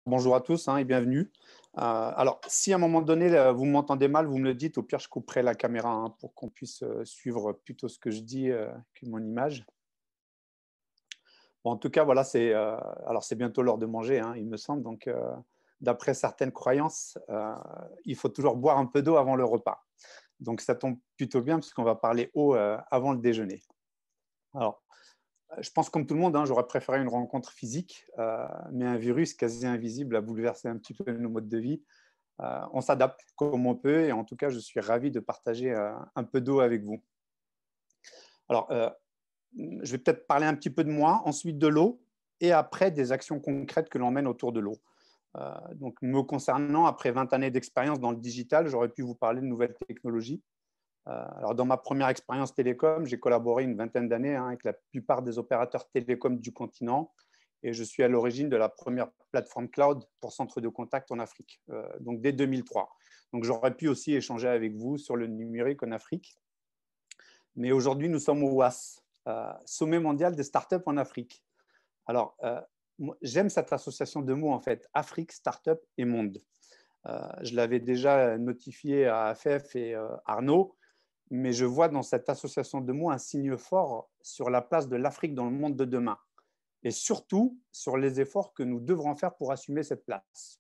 Bonjour à tous et bienvenue. Alors, si à un moment donné, vous m'entendez mal, vous me le dites. Au pire, je couperai la caméra pour qu'on puisse suivre plutôt ce que je dis que mon image. Bon, en tout cas, voilà, alors c'est bientôt l'heure de manger, il me semble. Donc, d'après certaines croyances, il faut toujours boire un peu d'eau avant le repas. Donc, ça tombe plutôt bien puisqu'on va parler eau avant le déjeuner. Alors, je pense comme tout le monde, j'aurais préféré une rencontre physique, mais un virus quasi invisible a bouleversé un petit peu nos modes de vie. On s'adapte comme on peut et en tout cas, je suis ravi de partager un peu d'eau avec vous. Alors, je vais peut-être parler un petit peu de moi, ensuite de l'eau et après des actions concrètes que l'on mène autour de l'eau. Donc, me concernant, après 20 années d'expérience dans le digital, j'aurais pu vous parler de nouvelles technologies. Alors, dans ma première expérience télécom, j'ai collaboré une vingtaine d'années avec la plupart des opérateurs télécoms du continent et je suis à l'origine de la première plateforme cloud pour centre de contact en Afrique, donc dès 2003. Donc, j'aurais pu aussi échanger avec vous sur le numérique en Afrique. Mais aujourd'hui, nous sommes au WAS, Sommet mondial des startups en Afrique. Alors, j'aime cette association de mots, en fait, Afrique, startup et monde. Je l'avais déjà notifié à AFF et Arnaud, mais je vois dans cette association de mots un signe fort sur la place de l'Afrique dans le monde de demain et surtout sur les efforts que nous devrons faire pour assumer cette place.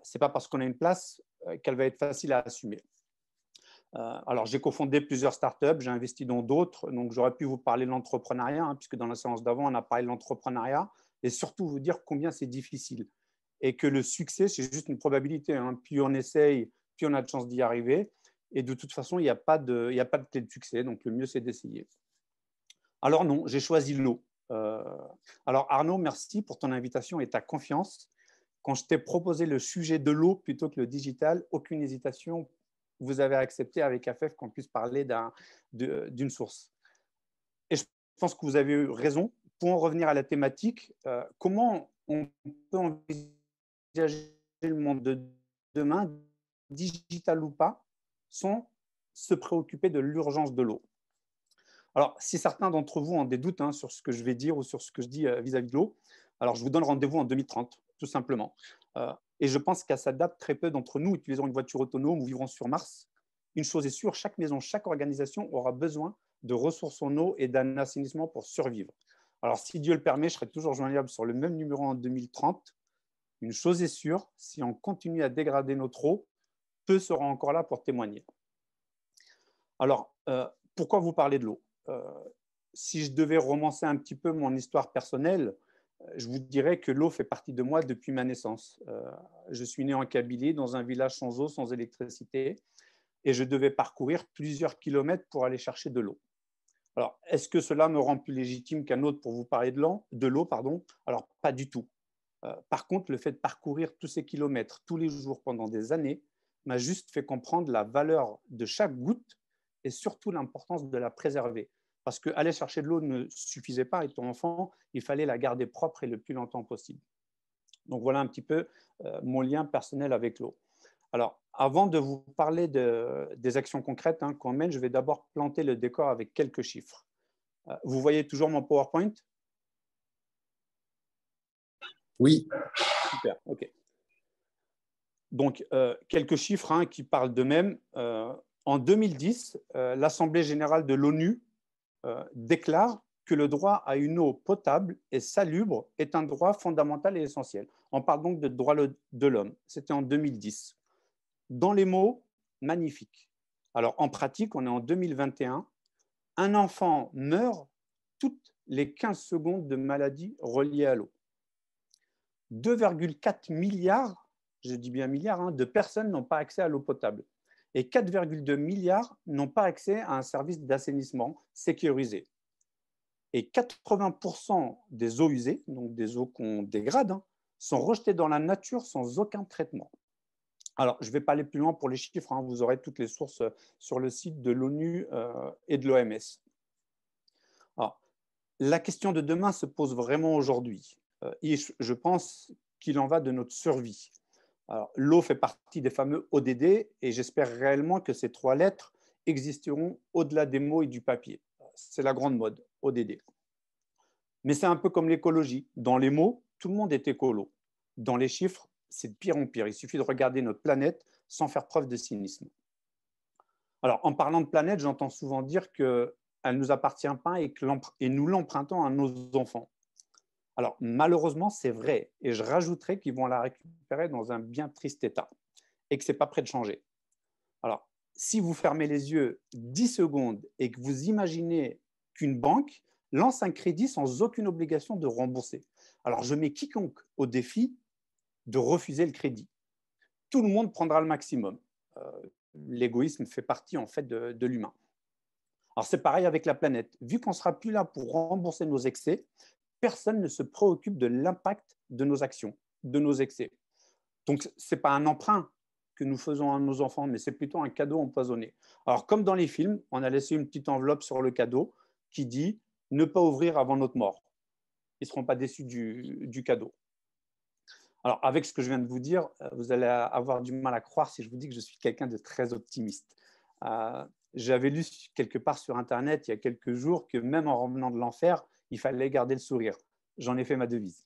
Ce n'est pas parce qu'on a une place qu'elle va être facile à assumer. Alors, j'ai cofondé plusieurs startups, j'ai investi dans d'autres, donc j'aurais pu vous parler de l'entrepreneuriat, puisque dans la séance d'avant, on a parlé de l'entrepreneuriat, et surtout vous dire combien c'est difficile et que le succès, c'est juste une probabilité. Plus on essaye, plus on a de chances d'y arriver. Et de toute façon, il n'y a pas de clé de succès, donc le mieux, c'est d'essayer. Alors non, j'ai choisi l'eau. Alors Arnaud, merci pour ton invitation et ta confiance. Quand je t'ai proposé le sujet de l'eau plutôt que le digital, aucune hésitation, vous avez accepté avec AFF qu'on puisse parler d'une source. Et je pense que vous avez eu raison. Pour en revenir à la thématique, comment on peut envisager le monde de demain, digital ou pas, sans se préoccuper de l'urgence de l'eau? Alors, si certains d'entre vous ont des doutes sur ce que je vais dire ou sur ce que je dis vis-à-vis de l'eau, alors je vous donne rendez-vous en 2030, tout simplement. Et je pense qu'à cette date, très peu d'entre nous utiliseront une voiture autonome ou vivront sur Mars. Une chose est sûre, chaque maison, chaque organisation aura besoin de ressources en eau et d'un assainissement pour survivre. Alors, si Dieu le permet, je serai toujours joignable sur le même numéro en 2030. Une chose est sûre, si on continue à dégrader notre eau, peu sera encore là pour témoigner. Alors, pourquoi vous parler de l'eau? Si je devais romancer un petit peu mon histoire personnelle, je vous dirais que l'eau fait partie de moi depuis ma naissance. Je suis né en Kabylie, dans un village sans eau, sans électricité, et je devais parcourir plusieurs kilomètres pour aller chercher de l'eau. Alors, est-ce que cela me rend plus légitime qu'un autre pour vous parler de l'eau, pardon? Alors, pas du tout. Par contre, le fait de parcourir tous ces kilomètres tous les jours pendant des années m'a juste fait comprendre la valeur de chaque goutte et surtout l'importance de la préserver. Parce qu'aller chercher de l'eau ne suffisait pas étant enfant, il fallait la garder propre et le plus longtemps possible. Donc voilà un petit peu mon lien personnel avec l'eau. Alors, avant de vous parler des actions concrètes qu'on mène, je vais d'abord planter le décor avec quelques chiffres. Vous voyez toujours mon PowerPoint? Oui. Super, ok. Donc, quelques chiffres qui parlent d'eux-mêmes. En 2010, l'Assemblée générale de l'ONU déclare que le droit à une eau potable et salubre est un droit fondamental et essentiel. On parle donc de droit de l'homme. C'était en 2010. Dans les mots, magnifique. Alors, en pratique, on est en 2021. Un enfant meurt toutes les 15 secondes de maladies reliées à l'eau. 2,4 milliards, je dis bien milliards, de personnes n'ont pas accès à l'eau potable. Et 4,2 milliards n'ont pas accès à un service d'assainissement sécurisé. Et 80% des eaux usées, donc des eaux qu'on dégrade, sont rejetées dans la nature sans aucun traitement. Alors, je ne vais pas aller plus loin pour les chiffres, vous aurez toutes les sources sur le site de l'ONU et de l'OMS. Alors, la question de demain se pose vraiment aujourd'hui. Et je pense qu'il en va de notre survie. L'eau fait partie des fameux ODD et j'espère réellement que ces 3 lettres existeront au-delà des mots et du papier. C'est la grande mode, ODD. Mais c'est un peu comme l'écologie. Dans les mots, tout le monde est écolo. Dans les chiffres, c'est de pire en pire. Il suffit de regarder notre planète sans faire preuve de cynisme. Alors, en parlant de planète, j'entends souvent dire qu'elle ne nous appartient pas et nous l'empruntons à nos enfants. Alors, malheureusement, c'est vrai. Et je rajouterais qu'ils vont la récupérer dans un bien triste état et que ce n'est pas prêt de changer. Alors, si vous fermez les yeux 10 secondes et que vous imaginez qu'une banque lance un crédit sans aucune obligation de rembourser, alors je mets quiconque au défi de refuser le crédit. Tout le monde prendra le maximum. L'égoïsme fait partie en fait de l'humain. Alors c'est pareil avec la planète. Vu qu'on ne sera plus là pour rembourser nos excès, personne ne se préoccupe de l'impact de nos actions, de nos excès. Donc ce n'est pas un emprunt que nous faisons à nos enfants, mais c'est plutôt un cadeau empoisonné. Alors comme dans les films, on a laissé une petite enveloppe sur le cadeau qui dit « ne pas ouvrir avant notre mort ». Ils ne seront pas déçus du cadeau. Alors, avec ce que je viens de vous dire, vous allez avoir du mal à croire si je vous dis que je suis quelqu'un de très optimiste. J'avais lu quelque part sur Internet il y a quelques jours que même en revenant de l'enfer, il fallait garder le sourire. J'en ai fait ma devise.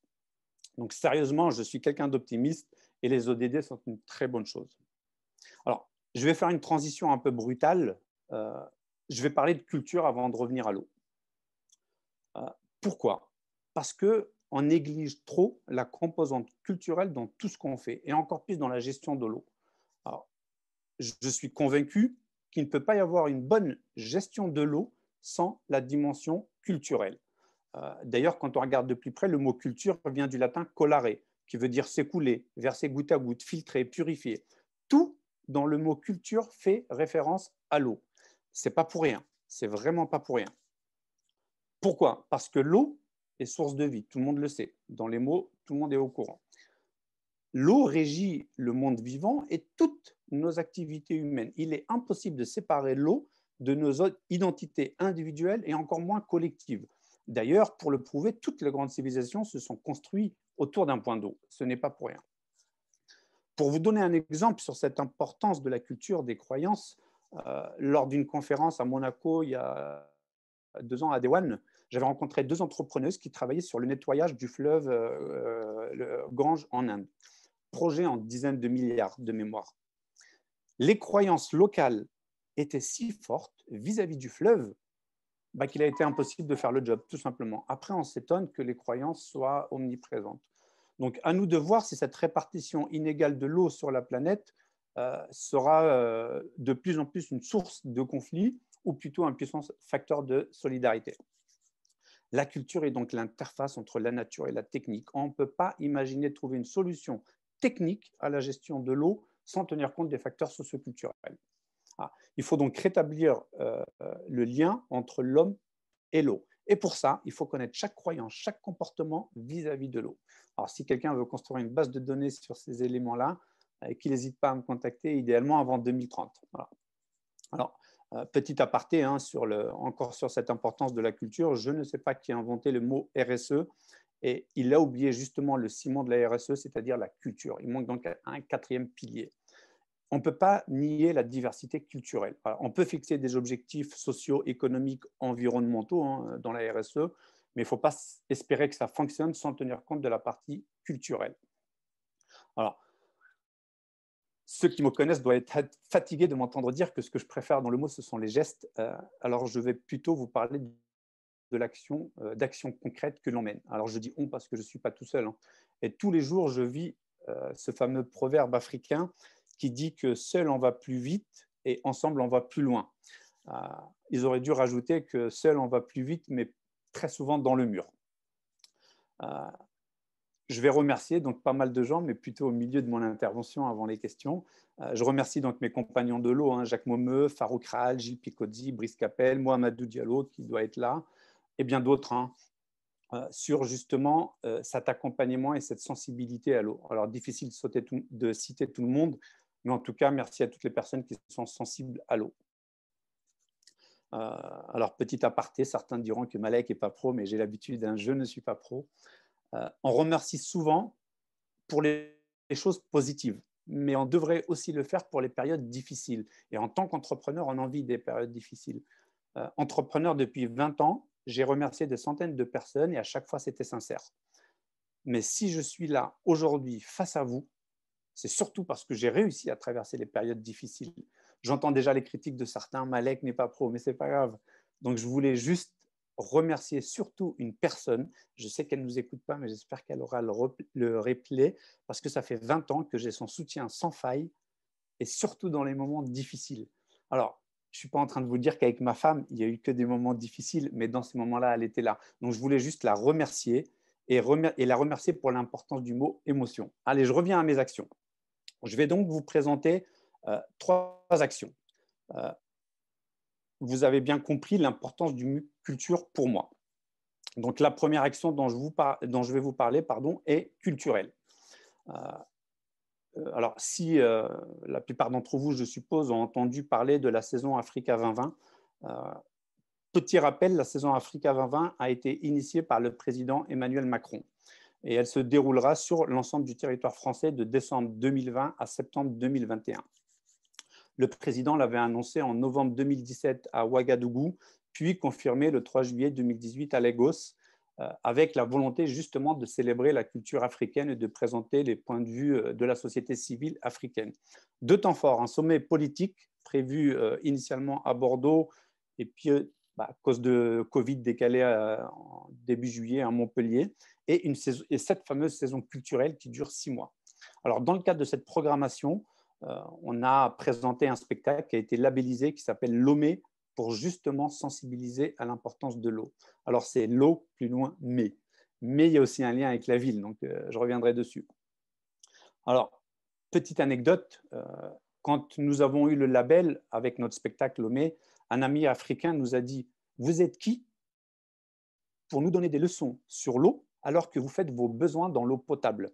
Donc, sérieusement, je suis quelqu'un d'optimiste et les ODD sont une très bonne chose. Alors, je vais faire une transition un peu brutale. Je vais parler de culture avant de revenir à l'eau. Pourquoi? Parce qu'on néglige trop la composante culturelle dans tout ce qu'on fait, et encore plus dans la gestion de l'eau. Je suis convaincu qu'il ne peut pas y avoir une bonne gestion de l'eau sans la dimension culturelle. D'ailleurs, quand on regarde de plus près, le mot culture vient du latin colare, qui veut dire s'écouler, verser goutte à goutte, filtrer, purifier. Tout dans le mot culture fait référence à l'eau. Ce n'est pas pour rien, c'est vraiment pas pour rien. Pourquoi? Parce que l'eau est source de vie, tout le monde le sait. Dans les mots, tout le monde est au courant. L'eau régit le monde vivant et toutes nos activités humaines. Il est impossible de séparer l'eau de nos identités individuelles et encore moins collectives. D'ailleurs, pour le prouver, toutes les grandes civilisations se sont construites autour d'un point d'eau. Ce n'est pas pour rien. Pour vous donner un exemple sur cette importance de la culture, des croyances, lors d'une conférence à Monaco il y a 2 ans à Dewan, j'avais rencontré 2 entrepreneuses qui travaillaient sur le nettoyage du fleuve le Gange en Inde. Projet en dizaines de milliards de mémoire. Les croyances locales étaient si fortes vis-à-vis du fleuve qu'il a été impossible de faire le job, tout simplement. Après, on s'étonne que les croyances soient omniprésentes. Donc, à nous de voir si cette répartition inégale de l'eau sur la planète sera de plus en plus une source de conflit ou plutôt un puissant facteur de solidarité. La culture est donc l'interface entre la nature et la technique. On ne peut pas imaginer trouver une solution technique à la gestion de l'eau sans tenir compte des facteurs socioculturels. Il faut donc rétablir le lien entre l'homme et l'eau. Et pour ça, il faut connaître chaque croyance, chaque comportement vis-à-vis de l'eau. Alors, si quelqu'un veut construire une base de données sur ces éléments-là, qu'il n'hésite pas à me contacter, idéalement avant 2030. Voilà. Alors, petit aparté, encore sur cette importance de la culture, je ne sais pas qui a inventé le mot RSE, et il a oublié justement le ciment de la RSE, c'est-à-dire la culture. Il manque donc un 4e pilier. On ne peut pas nier la diversité culturelle. Alors, on peut fixer des objectifs sociaux, économiques, environnementaux dans la RSE, mais il ne faut pas espérer que ça fonctionne sans tenir compte de la partie culturelle. Alors, ceux qui me connaissent doivent être fatigués de m'entendre dire que ce que je préfère dans le mot, ce sont les gestes. Alors, je vais plutôt vous parler de l'action, d'actions concrètes que l'on mène. Alors, je dis « on » parce que je ne suis pas tout seul. Et tous les jours, je vis ce fameux proverbe africain qui dit que seul on va plus vite et ensemble on va plus loin. Ils auraient dû rajouter que seul on va plus vite, mais très souvent dans le mur. Je vais remercier donc pas mal de gens, mais plutôt au milieu de mon intervention avant les questions. Je remercie donc mes compagnons de l'eau, Jacques Momeux, Farouk Rahal, Gilles Picozzi, Brice Capel, Mohamedou Diallo qui doit être là, et bien d'autres, sur justement cet accompagnement et cette sensibilité à l'eau. Alors difficile de citer tout le monde, mais en tout cas, merci à toutes les personnes qui sont sensibles à l'eau. Alors, petit aparté, certains diront que Malek n'est pas pro, mais j'ai l'habitude, je ne suis pas pro. On remercie souvent pour les choses positives, mais on devrait aussi le faire pour les périodes difficiles. Et en tant qu'entrepreneur, on en vit des périodes difficiles. Entrepreneur depuis 20 ans, j'ai remercié des centaines de personnes et à chaque fois, c'était sincère. Mais si je suis là aujourd'hui face à vous, c'est surtout parce que j'ai réussi à traverser les périodes difficiles. J'entends déjà les critiques de certains, Malek n'est pas pro, mais ce n'est pas grave. Donc, je voulais juste remercier surtout une personne. Je sais qu'elle ne nous écoute pas, mais j'espère qu'elle aura le replay, parce que ça fait 20 ans que j'ai son soutien sans faille, et surtout dans les moments difficiles. Alors, je ne suis pas en train de vous dire qu'avec ma femme, il n'y a eu que des moments difficiles, mais dans ces moments-là, elle était là. Donc, je voulais juste la remercier et la remercier pour l'importance du mot émotion. Allez, je reviens à mes actions. Je vais donc vous présenter 3 actions. Vous avez bien compris l'importance du culture pour moi. Donc, la première action dont je vais vous parler est culturelle. Alors, si la plupart d'entre vous, je suppose, ont entendu parler de la saison Africa 2020, petit rappel, la saison Africa 2020 a été initiée par le président Emmanuel Macron et elle se déroulera sur l'ensemble du territoire français de décembre 2020 à septembre 2021. Le président l'avait annoncé en novembre 2017 à Ouagadougou, puis confirmé le 3 juillet 2018 à Lagos, avec la volonté justement de célébrer la culture africaine et de présenter les points de vue de la société civile africaine. 2 temps forts, un sommet politique prévu initialement à Bordeaux et puis à cause de Covid décalé en début juillet à Montpellier, et cette fameuse saison culturelle qui dure 6 mois. Alors, dans le cadre de cette programmation, on a présenté un spectacle qui a été labellisé, qui s'appelle Lomé, pour justement sensibiliser à l'importance de l'eau. Alors, c'est l'eau, plus loin, mais il y a aussi un lien avec la ville, donc je reviendrai dessus. Alors, petite anecdote, quand nous avons eu le label avec notre spectacle Lomé, un ami africain nous a dit « Vous êtes qui pour nous donner des leçons sur l'eau alors que vous faites vos besoins dans l'eau potable ?»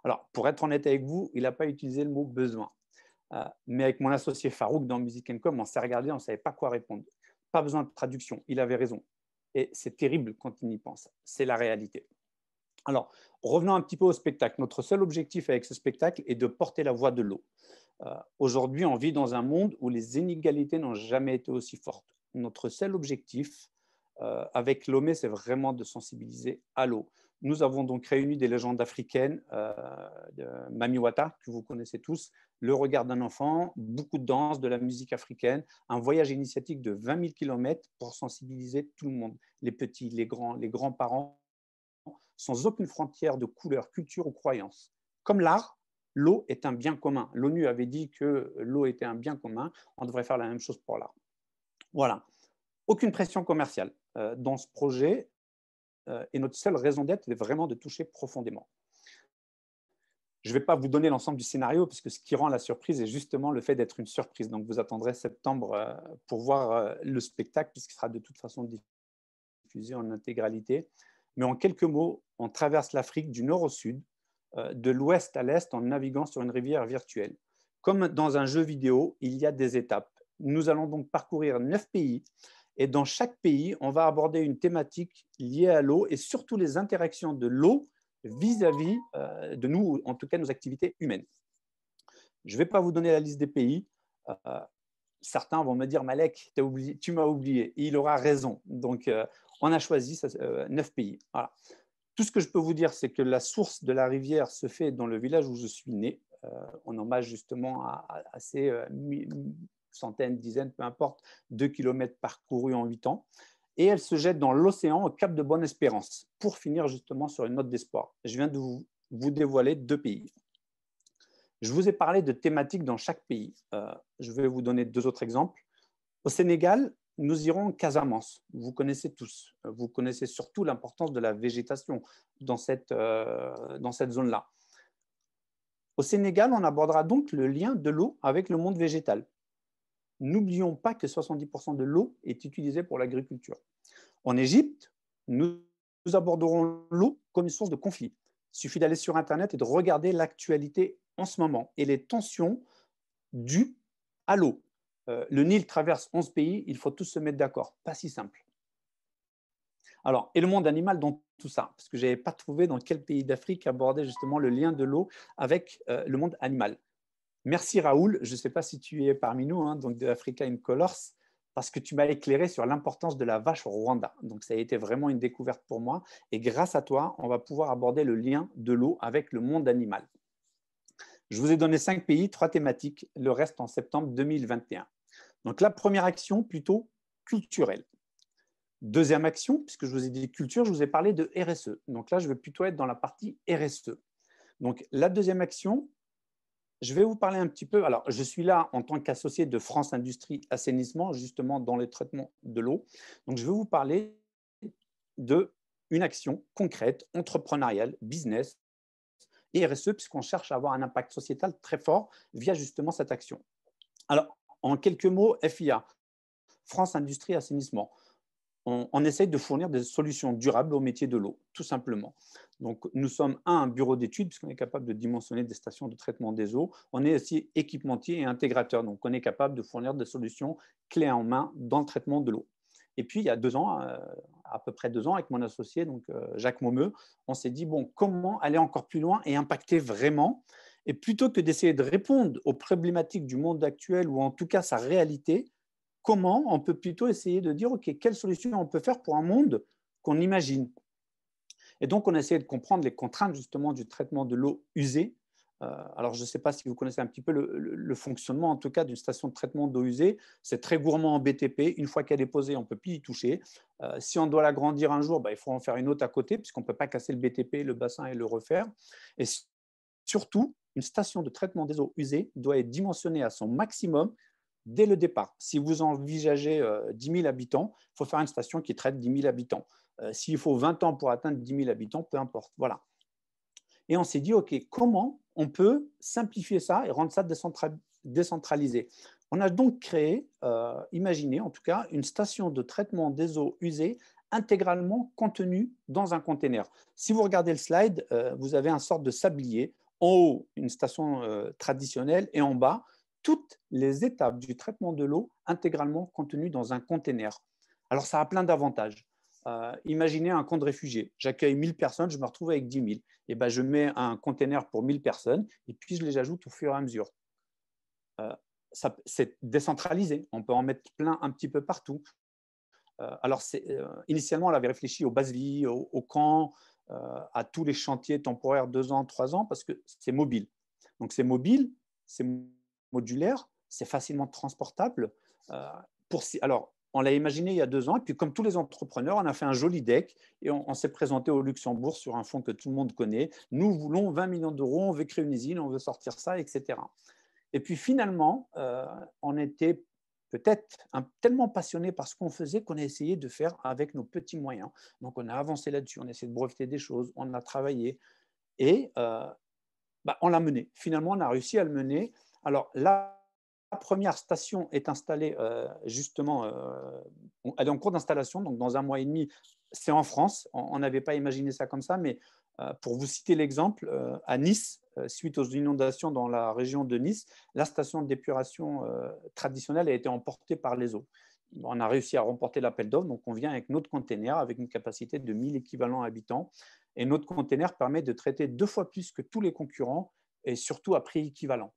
Alors, pour être honnête avec vous, il n'a pas utilisé le mot « besoin ». Mais avec mon associé Farouk dans Music & Com, on s'est regardé, on ne savait pas quoi répondre. Pas besoin de traduction, il avait raison. Et c'est terrible quand on y pense, c'est la réalité. Alors, revenons un petit peu au spectacle. Notre seul objectif avec ce spectacle est de porter la voix de l'eau. Aujourd'hui, on vit dans un monde où les inégalités n'ont jamais été aussi fortes. Notre seul objectif avec Lomé, c'est vraiment de sensibiliser à l'eau. Nous avons donc réuni des légendes africaines, de Mami Wata, que vous connaissez tous, Le regard d'un enfant, beaucoup de danse, de la musique africaine, un voyage initiatique de 20 000 km pour sensibiliser tout le monde, les petits, les grands-parents, sans aucune frontière de couleur, culture ou croyance. Comme l'art, l'eau est un bien commun. L'ONU avait dit que l'eau était un bien commun, on devrait faire la même chose pour l'art. Voilà. Aucune pression commerciale dans ce projet et notre seule raison d'être est vraiment de toucher profondément. Je ne vais pas vous donner l'ensemble du scénario parce que ce qui rend la surprise est justement le fait d'être une surprise. Donc, vous attendrez septembre pour voir le spectacle puisqu'il sera de toute façon diffusé en intégralité. Mais en quelques mots, on traverse l'Afrique du nord au sud, de l'ouest à l'est en naviguant sur une rivière virtuelle. Comme dans un jeu vidéo, il y a des étapes. Nous allons donc parcourir 9 pays. Et dans chaque pays, on va aborder une thématique liée à l'eau et surtout les interactions de l'eau vis-à-vis de nous, en tout cas nos activités humaines. Je ne vais pas vous donner la liste des pays. Certains vont me dire, Malek, tu m'as oublié. Et il aura raison. Donc, on a choisi 9 pays. Voilà. Tout ce que je peux vous dire, c'est que la source de la rivière se fait dans le village où je suis né, en hommage justement à ces centaines, dizaines, peu importe, 2 kilomètres parcourus en 8 ans. Et elle se jette dans l'océan au cap de Bonne-Espérance, pour finir justement sur une note d'espoir. Je viens de vous dévoiler 2 pays. Je vous ai parlé de thématiques dans chaque pays. Je vais vous donner 2 autres exemples. Au Sénégal, nous irons en Casamance. Vous connaissez tous. Vous connaissez surtout l'importance de la végétation dans cette zone-là. Au Sénégal, on abordera donc le lien de l'eau avec le monde végétal. N'oublions pas que 70% de l'eau est utilisée pour l'agriculture. En Égypte, nous aborderons l'eau comme une source de conflit. Il suffit d'aller sur Internet et de regarder l'actualité en ce moment et les tensions dues à l'eau. Le Nil traverse 11 pays, il faut tous se mettre d'accord. Pas si simple. Alors, et le monde animal dans tout ça, parce que je n'avais pas trouvé dans quel pays d'Afrique aborder justement le lien de l'eau avec le monde animal. Merci Raoul, je ne sais pas si tu es parmi nous, hein, donc de Africa in Colors. parce que tu m'as éclairé sur l'importance de la vache au Rwanda. Donc, ça a été vraiment une découverte pour moi. Et grâce à toi, on va pouvoir aborder le lien de l'eau avec le monde animal. Je vous ai donné 5 pays, 3 thématiques, le reste en septembre 2021. Donc, la première action, plutôt culturelle. Deuxième action, puisque je vous ai dit culture, je vous ai parlé de RSE. Donc là, je vais plutôt être dans la partie RSE. Donc, la deuxième action, je vais vous parler un petit peu. Alors, je suis là en tant qu'associé de France Industrie Assainissement, justement dans le traitement de l'eau. Donc, je vais vous parler d'une action concrète, entrepreneuriale, business et RSE, puisqu'on cherche à avoir un impact sociétal très fort via justement cette action. Alors, en quelques mots, FIA, France Industrie Assainissement. On essaye de fournir des solutions durables au métier de l'eau, tout simplement. Donc, nous sommes un bureau d'études, puisqu'on est capable de dimensionner des stations de traitement des eaux. On est aussi équipementier et intégrateur, donc on est capable de fournir des solutions clés en main dans le traitement de l'eau. Et puis, il y a 2 ans, à peu près 2 ans, avec mon associé, donc Jacques Momeux, on s'est dit, bon, comment aller encore plus loin et impacter vraiment? Et plutôt que d'essayer de répondre aux problématiques du monde actuel, ou en tout cas sa réalité, comment on peut plutôt essayer de dire, OK, quelles solutions on peut faire pour un monde qu'on imagine? Et donc, on a essayé de comprendre les contraintes justement du traitement de l'eau usée. Alors, je ne sais pas si vous connaissez un petit peu le fonctionnement, en tout cas, d'une station de traitement d'eau usée. C'est très gourmand en BTP. Une fois qu'elle est posée, on ne peut plus y toucher. Si on doit l'agrandir un jour, il faut en faire une autre à côté, puisqu'on ne peut pas casser le BTP, le bassin et le refaire. Et surtout, une station de traitement des eaux usées doit être dimensionnée à son maximum dès le départ. Si vous envisagez 10 000 habitants, il faut faire une station qui traite 10 000 habitants. S'il faut 20 ans pour atteindre 10 000 habitants, peu importe. Voilà. Et on s'est dit, OK, comment on peut simplifier ça et rendre ça décentralisé? On a donc créé, imaginé en tout cas, une station de traitement des eaux usées intégralement contenue dans un container. Si vous regardez le slide, vous avez une sorte de sablier. En haut, une station traditionnelle et en bas, toutes les étapes du traitement de l'eau intégralement contenues dans un container. Alors, ça a plein d'avantages. Imaginez un camp de réfugiés. J'accueille 1000 personnes, je me retrouve avec 10 000. Et ben, je mets un container pour 1000 personnes et puis je les ajoute au fur et à mesure. C'est décentralisé. On peut en mettre plein un petit peu partout. Alors, initialement, on avait réfléchi aux bases vie, au camp, à tous les chantiers temporaires 2 ans, 3 ans, parce que c'est mobile. Donc, c'est mobile, c'est modulaire, c'est facilement transportable. Alors, on l'a imaginé il y a 2 ans, et puis comme tous les entrepreneurs, on a fait un joli deck et on s'est présenté au Luxembourg sur un fonds que tout le monde connaît. Nous voulons 20 millions d'euros, on veut créer une usine, on veut sortir ça, etc. Et puis finalement, on était peut-être tellement passionné par ce qu'on faisait qu'on a essayé de faire avec nos petits moyens. Donc, on a avancé là-dessus, on a essayé de breveter des choses, on a travaillé et on l'a mené. Finalement, on a réussi à le mener. Alors, la première station est installée justement, elle est en cours d'installation, donc dans 1 mois et demi, c'est en France. On n'avait pas imaginé ça comme ça, mais pour vous citer l'exemple, à Nice, suite aux inondations dans la région de Nice, la station d'épuration traditionnelle a été emportée par les eaux. On a réussi à remporter l'appel d'offres, donc on vient avec notre container avec une capacité de 1000 équivalents habitants. Et notre container permet de traiter 2 fois plus que tous les concurrents et surtout à prix équivalent.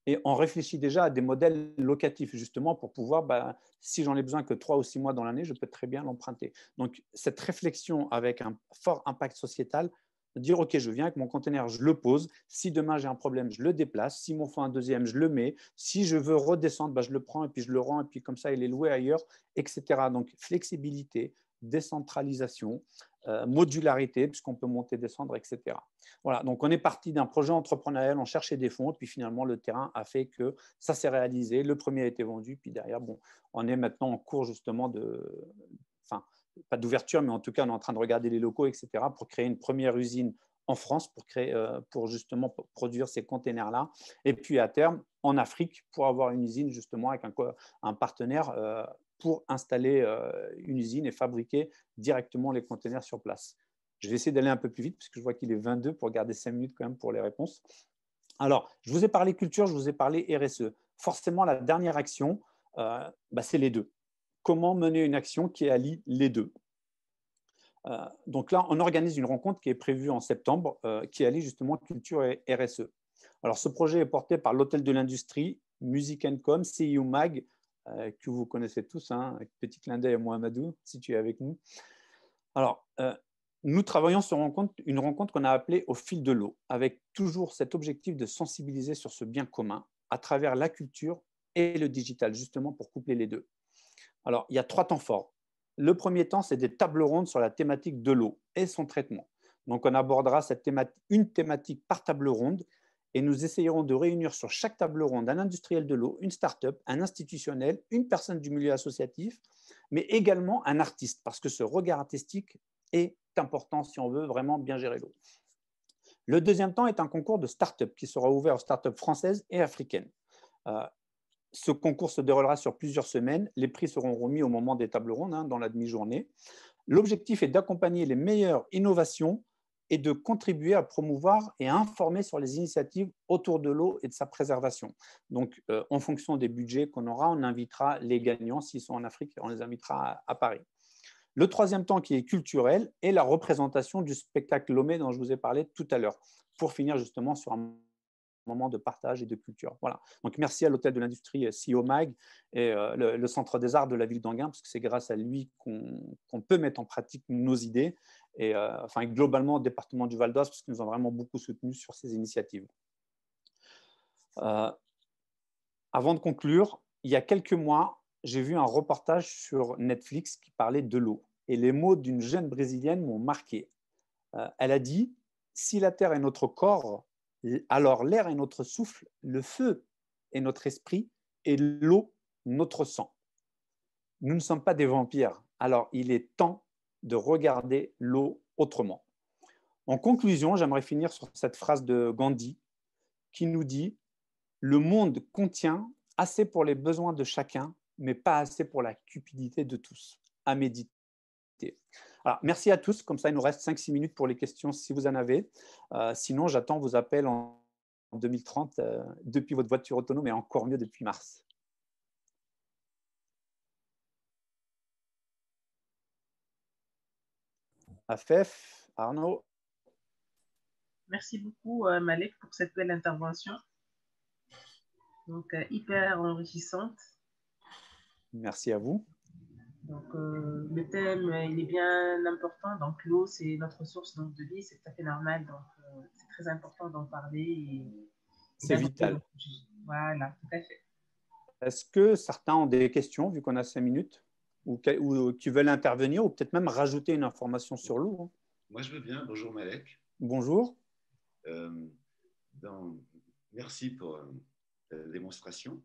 Et on réfléchit déjà à des modèles locatifs, justement, pour pouvoir, si j'en ai besoin que 3 ou 6 mois dans l'année, je peux très bien l'emprunter. Donc, cette réflexion avec un fort impact sociétal, de dire, OK, je viens avec mon conteneur, je le pose. Si demain j'ai un problème, je le déplace. Si m'en faut un deuxième, je le mets. Si je veux redescendre, je le prends et puis je le rends. Et puis comme ça, il est loué ailleurs, etc. Donc, flexibilité, décentralisation, modularité, puisqu'on peut monter, descendre, etc. Voilà, donc on est parti d'un projet entrepreneurial, on cherchait des fonds, et puis finalement, le terrain a fait que ça s'est réalisé. Le premier a été vendu, puis derrière, on est maintenant en cours justement pas d'ouverture, mais en tout cas, on est en train de regarder les locaux, etc., pour créer une première usine en France, pour justement produire ces containers-là. Et puis à terme, en Afrique, pour avoir une usine justement avec un partenaire pour installer une usine et fabriquer directement les containers sur place. Je vais essayer d'aller un peu plus vite parce que je vois qu'il est 22 pour garder 5 minutes quand même pour les réponses. Alors, je vous ai parlé culture, je vous ai parlé RSE. Forcément, la dernière action, c'est les deux. Comment mener une action qui allie les deux? Donc là, on organise une rencontre qui est prévue en septembre, qui allie justement culture et RSE. Alors, ce projet est porté par l'Hôtel de l'Industrie, Music Com, CIU Mag, que vous connaissez tous, hein, petit clin d'œil à Mohamedou, si tu es avec nous. Alors, nous travaillons sur une rencontre qu'on a appelée Au fil de l'eau, avec toujours cet objectif de sensibiliser sur ce bien commun à travers la culture et le digital, justement pour coupler les deux. Alors, il y a 3 temps forts. Le premier temps, c'est des tables rondes sur la thématique de l'eau et son traitement. Donc, on abordera une thématique par table ronde et nous essayerons de réunir sur chaque table ronde un industriel de l'eau, une start-up, un institutionnel, une personne du milieu associatif, mais également un artiste, parce que ce regard artistique est important si on veut vraiment bien gérer l'eau. Le deuxième temps est un concours de start-up qui sera ouvert aux start-up françaises et africaines. Ce concours se déroulera sur plusieurs semaines. Les prix seront remis au moment des tables rondes, hein, dans la demi-journée. L'objectif est d'accompagner les meilleures innovations et de contribuer à promouvoir et à informer sur les initiatives autour de l'eau et de sa préservation. Donc, en fonction des budgets qu'on aura, on invitera les gagnants, s'ils sont en Afrique, on les invitera à Paris. Le troisième temps, qui est culturel, est la représentation du spectacle Lomé dont je vous ai parlé tout à l'heure, pour finir justement sur un moment de partage et de culture. Voilà. Donc, merci à l'Hôtel de l'Industrie CIOMAG et le Centre des Arts de la ville d'Enghien, parce que c'est grâce à lui qu'on peut mettre en pratique nos idées, et enfin, globalement au département du Val d'Oise, parce qu'ils nous ont vraiment beaucoup soutenus sur ces initiatives. Avant de conclure, il y a quelques mois, j'ai vu un reportage sur Netflix qui parlait de l'eau. Et les mots d'une jeune Brésilienne m'ont marqué. Elle a dit « Si la terre est notre corps, alors l'air est notre souffle, le feu est notre esprit et l'eau notre sang. Nous ne sommes pas des vampires, alors il est temps de regarder l'eau autrement. » En conclusion, j'aimerais finir sur cette phrase de Gandhi qui nous dit « Le monde contient assez pour les besoins de chacun, mais pas assez pour la cupidité de tous. » À méditer. Alors, merci à tous. Comme ça, il nous reste 5-6 minutes pour les questions si vous en avez. Sinon, j'attends vos appels en 2030 depuis votre voiture autonome et encore mieux depuis mars. Afef, Arnaud. Merci beaucoup, Malek, pour cette belle intervention. Donc, hyper enrichissante. Merci à vous. Donc, le thème, il est bien important. Donc, l'eau, c'est notre source donc, de vie, c'est tout à fait normal. Donc, c'est très important d'en parler. C'est vital. Voilà, tout à fait. Est-ce que certains ont des questions, vu qu'on a 5 minutes, ou qui veulent intervenir, ou peut-être même rajouter une information sur l'eau, hein? Moi, je veux bien. Bonjour, Malek. Bonjour. Merci pour la démonstration.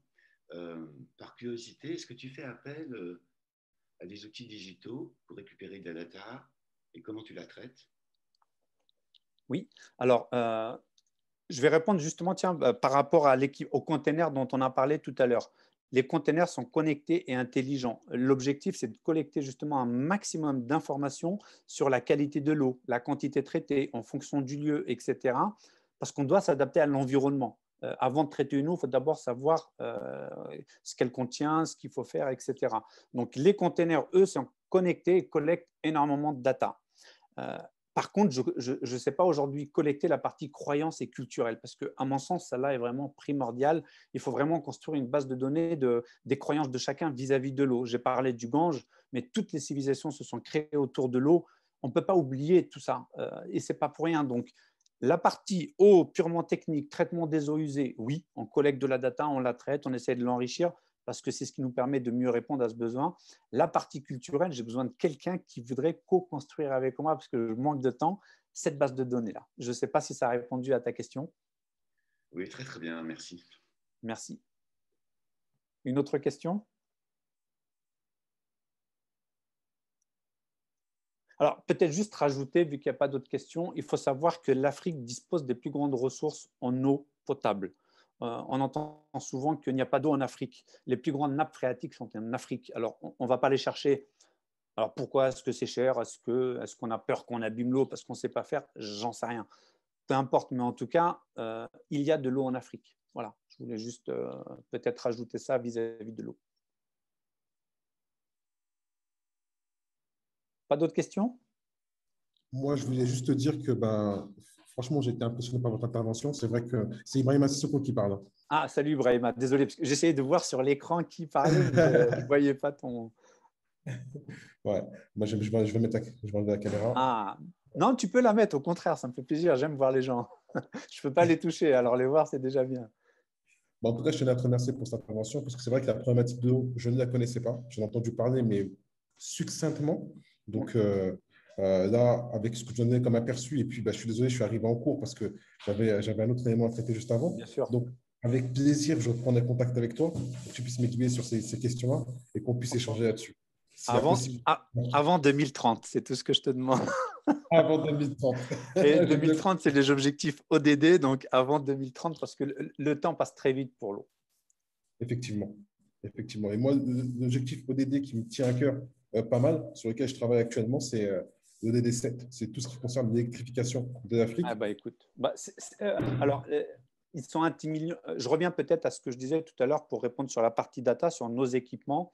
Par curiosité, est-ce que tu fais appel à des outils digitaux pour récupérer de la data et comment tu la traites? Oui. Alors, je vais répondre justement par rapport au container dont on a parlé tout à l'heure. Les containers sont connectés et intelligents. L'objectif, c'est de collecter justement un maximum d'informations sur la qualité de l'eau, la quantité traitée en fonction du lieu, etc. Parce qu'on doit s'adapter à l'environnement. Avant de traiter une eau, il faut d'abord savoir ce qu'elle contient, ce qu'il faut faire, etc. Donc, les containers, eux, sont connectés et collectent énormément de data. Par contre, je ne sais pas aujourd'hui collecter la partie croyance et culturelle, parce qu'à mon sens, celle-là est vraiment primordiale. Il faut vraiment construire une base de données des croyances de chacun vis-à-vis de l'eau. J'ai parlé du Gange, mais toutes les civilisations se sont créées autour de l'eau. On ne peut pas oublier tout ça, et ce n'est pas pour rien. Donc, la partie eau purement technique, traitement des eaux usées, oui, on collecte de la data, on la traite, on essaie de l'enrichir, parce que c'est ce qui nous permet de mieux répondre à ce besoin. La partie culturelle, j'ai besoin de quelqu'un qui voudrait co-construire avec moi, parce que je manque de temps, cette base de données-là. Je ne sais pas si ça a répondu à ta question. Oui, très très bien, merci. Merci. Une autre question? Alors, peut-être juste rajouter, vu qu'il n'y a pas d'autres questions, il faut savoir que l'Afrique dispose des plus grandes ressources en eau potable. On entend souvent qu'il n'y a pas d'eau en Afrique. Les plus grandes nappes phréatiques sont en Afrique. Alors, on ne va pas les chercher. Alors, pourquoi? Est-ce que c'est cher? Est-ce qu'on a peur qu'on abîme l'eau parce qu'on ne sait pas faire? J'en sais rien. Peu importe, mais en tout cas, il y a de l'eau en Afrique. Voilà, je voulais juste peut-être rajouter ça vis-à-vis de l'eau. Pas d'autres questions? Moi, je voulais juste te dire que Franchement, j'ai été impressionné par votre intervention. C'est vrai que c'est Ibrahima Sissoko qui parle. Ah, salut Brahima, désolé, parce que j'essayais de voir sur l'écran qui parlait, mais je ne voyais pas ton… Ouais, moi, je vais mettre je vais enlever la caméra. Ah, non, tu peux la mettre, au contraire, ça me fait plaisir, j'aime voir les gens. Je ne peux pas les toucher, alors les voir, c'est déjà bien. Bon, en tout cas, je tenais à te remercier pour cette intervention parce que c'est vrai que la problématique de l'eau, je ne la connaissais pas. J'en ai entendu parler, mais succinctement. Donc là, avec ce que je donnais comme aperçu, et puis je suis désolé, je suis arrivé en cours parce que j'avais un autre élément à traiter juste avant. Bien sûr. Donc, avec plaisir, je reprendrai contact avec toi pour que tu puisses m'aiguiller sur ces questions-là et qu'on puisse échanger là-dessus. Avant 2030, c'est tout ce que je te demande. Avant 2030. Et 2030, c'est les objectifs ODD, donc avant 2030, parce que le temps passe très vite pour l'eau. Effectivement. Effectivement. Et moi, l'objectif ODD qui me tient à cœur pas mal, sur lequel je travaille actuellement, c'est l'ODD 7. C'est tout ce qui concerne l'électrification de l'Afrique. Ah bah écoute, alors ils sont intimidants. Je reviens peut-être à ce que je disais tout à l'heure pour répondre sur la partie data, sur nos équipements.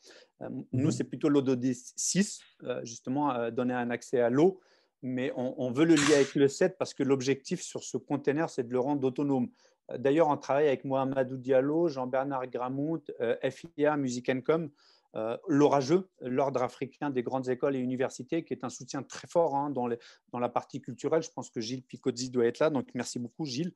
Nous, c'est plutôt l'ODD 6, justement, donner un accès à l'eau, mais on veut le lier avec le 7 parce que l'objectif sur ce container, c'est de le rendre autonome. D'ailleurs, on travaille avec Mohamedou Diallo, Jean-Bernard Gramout, FIA, Music Com, l'Orageux, l'Ordre africain des grandes écoles et universités, qui est un soutien très fort dans la partie culturelle. Je pense que Gilles Picozzi doit être là, donc merci beaucoup Gilles.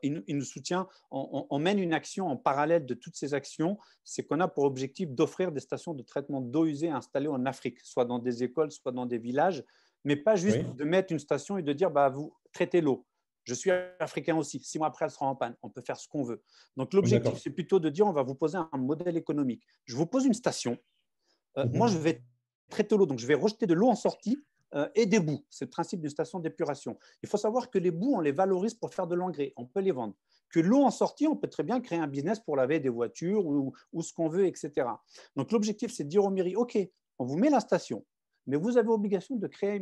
Il nous soutient. On mène une action en parallèle de toutes ces actions, c'est qu'on a pour objectif d'offrir des stations de traitement d'eau usée installées en Afrique, soit dans des écoles, soit dans des villages, mais pas juste de mettre une station et de dire vous traitez l'eau. Je suis africain aussi. 6 mois après, elle sera en panne. On peut faire ce qu'on veut. Donc, l'objectif, c'est plutôt de dire on va vous poser un modèle économique. Je vous pose une station. Moi, je vais traiter l'eau. Donc, je vais rejeter de l'eau en sortie et des boues. C'est le principe d'une station d'épuration. Il faut savoir que les boues, on les valorise pour faire de l'engrais. On peut les vendre. Que l'eau en sortie, on peut très bien créer un business pour laver des voitures ou ce qu'on veut, etc. Donc, l'objectif, c'est de dire aux mairies, OK, on vous met la station, mais vous avez obligation de créer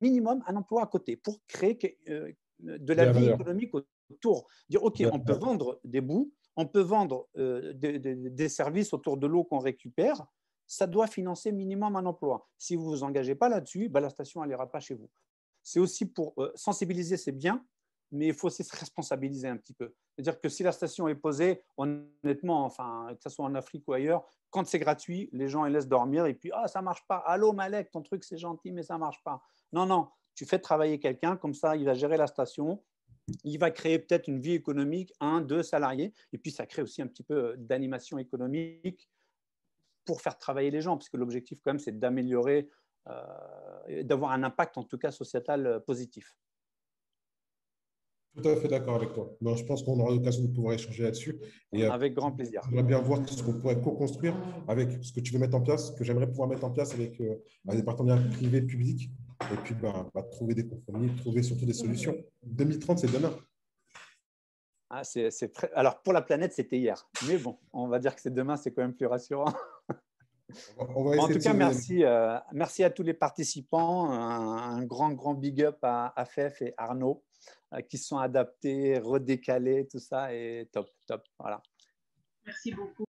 minimum un emploi à côté pour créer de la vie économique autour. Dire, OK, on peut vendre des boues, on peut vendre des services autour de l'eau qu'on récupère. Ça doit financer minimum un emploi. Si vous ne vous engagez pas là-dessus, la station n'ira pas chez vous. C'est aussi pour sensibiliser, c'est bien, mais il faut aussi se responsabiliser un petit peu. C'est-à-dire que si la station est posée, honnêtement, enfin, que ce soit en Afrique ou ailleurs, quand c'est gratuit, les gens ils laissent dormir et puis ça ne marche pas. Allô Malek, ton truc c'est gentil, mais ça ne marche pas. Non, non, tu fais travailler quelqu'un, comme ça il va gérer la station. Il va créer peut-être une vie économique, 1, 2 salariés, et puis ça crée aussi un petit peu d'animation économique pour faire travailler les gens, parce que l'objectif, quand même, c'est d'améliorer, d'avoir un impact, en tout cas, sociétal positif. Tout à fait d'accord avec toi. Donc, je pense qu'on aura l'occasion de pouvoir échanger là-dessus. Et avec grand plaisir. J'aimerais bien voir ce qu'on pourrait co-construire avec ce que tu veux mettre en place, que j'aimerais pouvoir mettre en place avec des partenaires privés, publics, et puis trouver des compromis, trouver surtout des solutions. 2030, c'est demain. Alors, pour la planète, c'était hier. Mais bon, on va dire que c'est demain, c'est quand même plus rassurant. En tout cas, merci à tous les participants. Un grand big up à Fef et Arnaud qui sont adaptés, redécalés, tout ça. Et top. Voilà. Merci beaucoup.